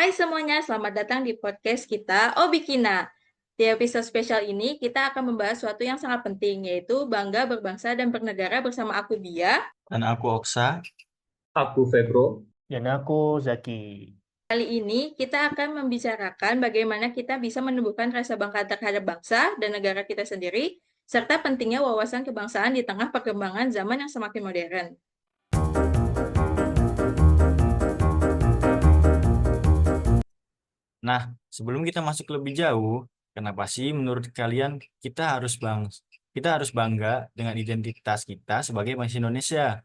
Hai semuanya, selamat datang di podcast kita, Obikina. Di episode spesial ini, kita akan membahas sesuatu yang sangat penting, yaitu bangga berbangsa dan bernegara bersama aku, Bia. Dan aku Oksa. Aku Febro. Dan aku Zaki. Kali ini, kita akan membicarakan bagaimana kita bisa menumbuhkan rasa bangga terhadap bangsa dan negara kita sendiri, serta pentingnya wawasan kebangsaan di tengah perkembangan zaman yang semakin modern. Nah, sebelum kita masuk lebih jauh, kenapa sih menurut kalian kita harus bangga dengan identitas kita sebagai bangsa Indonesia?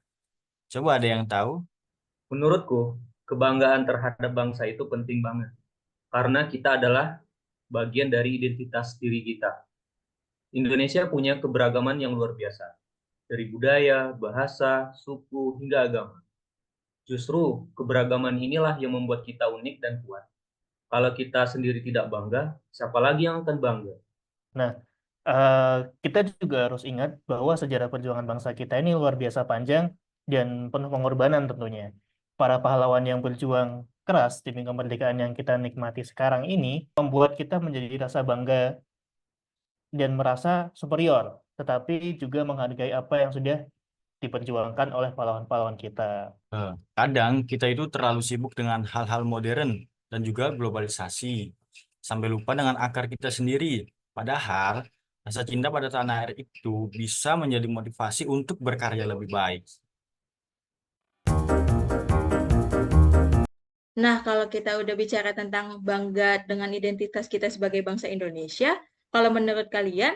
Coba ada yang tahu? Menurutku, kebanggaan terhadap bangsa itu penting banget. Karena kita adalah bagian dari identitas diri kita. Indonesia punya keberagaman yang luar biasa. Dari budaya, bahasa, suku, hingga agama. Justru keberagaman inilah yang membuat kita unik dan kuat. Kalau kita sendiri tidak bangga, siapa lagi yang akan bangga? Nah, kita juga harus ingat bahwa sejarah perjuangan bangsa kita ini luar biasa panjang dan penuh pengorbanan tentunya. Para pahlawan yang berjuang keras demi kemerdekaan yang kita nikmati sekarang ini membuat kita menjadi rasa bangga dan merasa superior, tetapi juga menghargai apa yang sudah diperjuangkan oleh pahlawan-pahlawan kita. Kadang kita itu terlalu sibuk dengan hal-hal modern dan juga globalisasi, sampai lupa dengan akar kita sendiri. Padahal, rasa cinta pada tanah air itu bisa menjadi motivasi untuk berkarya lebih baik. Nah, kalau kita udah bicara tentang bangga dengan identitas kita sebagai bangsa Indonesia, kalau menurut kalian,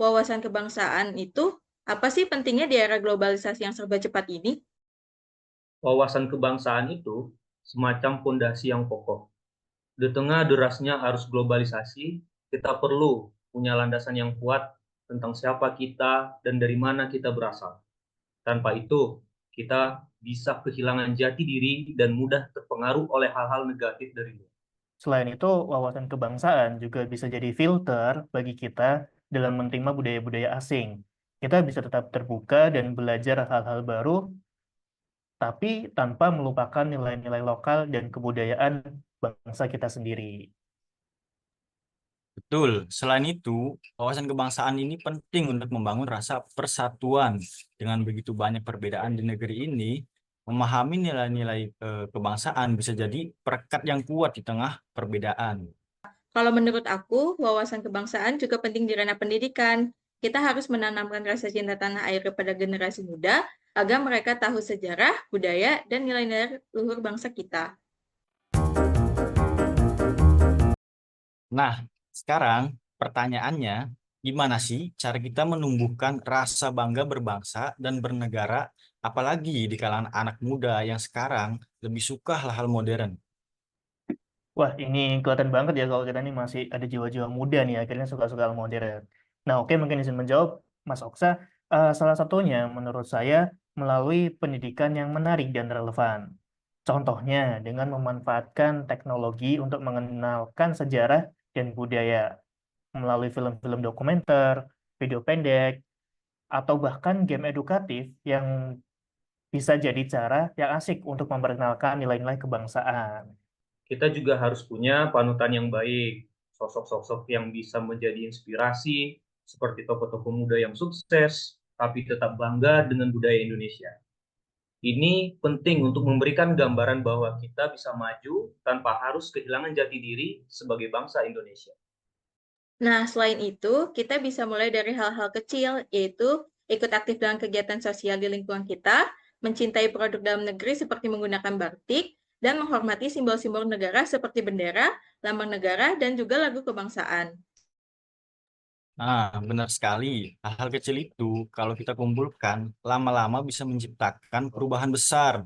wawasan kebangsaan itu apa sih pentingnya di era globalisasi yang serba cepat ini? Wawasan kebangsaan itu semacam fondasi yang kokoh. Di tengah derasnya arus globalisasi, kita perlu punya landasan yang kuat tentang siapa kita dan dari mana kita berasal. Tanpa itu, kita bisa kehilangan jati diri dan mudah terpengaruh oleh hal-hal negatif dari luar. Selain itu, wawasan kebangsaan juga bisa jadi filter bagi kita dalam menerima budaya-budaya asing. Kita bisa tetap terbuka dan belajar hal-hal baru, tapi tanpa melupakan nilai-nilai lokal dan kebudayaan bangsa kita sendiri. Betul, selain itu, wawasan kebangsaan ini penting untuk membangun rasa persatuan. Dengan begitu banyak perbedaan di negeri ini, memahami nilai-nilai kebangsaan bisa jadi perekat yang kuat di tengah perbedaan. Kalau menurut aku, wawasan kebangsaan juga penting di ranah pendidikan. Kita harus menanamkan rasa cinta tanah air kepada generasi muda agar mereka tahu sejarah, budaya, dan nilai-nilai luhur bangsa kita. Nah, sekarang pertanyaannya, gimana sih cara kita menumbuhkan rasa bangga berbangsa dan bernegara, apalagi di kalangan anak muda yang sekarang lebih suka hal-hal modern? Wah, ini kelihatan banget ya kalau kita ini masih ada jiwa-jiwa muda nih, akhirnya suka-suka hal modern. Nah, oke, mungkin izin menjawab, Mas Oksa. Salah satunya menurut saya melalui pendidikan yang menarik dan relevan. Contohnya dengan memanfaatkan teknologi untuk mengenalkan sejarah dan budaya melalui film-film dokumenter, video pendek, atau bahkan game edukatif yang bisa jadi cara yang asik untuk memperkenalkan nilai-nilai kebangsaan. Kita juga harus punya panutan yang baik, sosok-sosok yang bisa menjadi inspirasi, seperti tokoh-tokoh muda yang sukses, tapi tetap bangga dengan budaya Indonesia. Ini penting untuk memberikan gambaran bahwa kita bisa maju tanpa harus kehilangan jati diri sebagai bangsa Indonesia. Nah, selain itu, kita bisa mulai dari hal-hal kecil, yaitu ikut aktif dalam kegiatan sosial di lingkungan kita, mencintai produk dalam negeri seperti menggunakan batik, dan menghormati simbol-simbol negara seperti bendera, lambang negara, dan juga lagu kebangsaan. Nah, benar sekali. Hal-hal kecil itu kalau kita kumpulkan, lama-lama bisa menciptakan perubahan besar.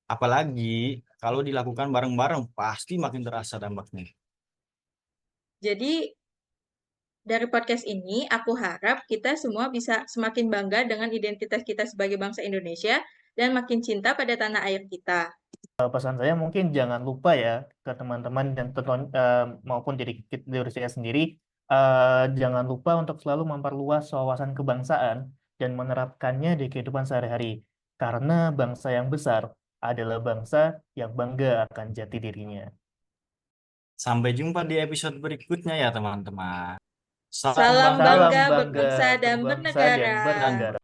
Apalagi kalau dilakukan bareng-bareng, pasti makin terasa dampaknya. Jadi, dari podcast ini, aku harap kita semua bisa semakin bangga dengan identitas kita sebagai bangsa Indonesia dan makin cinta pada tanah air kita. Pesan saya mungkin jangan lupa ya ke teman-teman dan maupun diri saya sendiri, jangan lupa untuk selalu memperluas wawasan kebangsaan dan menerapkannya di kehidupan sehari-hari. Karena bangsa yang besar adalah bangsa yang bangga akan jati dirinya. Sampai jumpa di episode berikutnya ya teman-teman. Salam Salam bangga bangga Salam bangga berbangsa dan berbangsa dan bernegara. bernegara.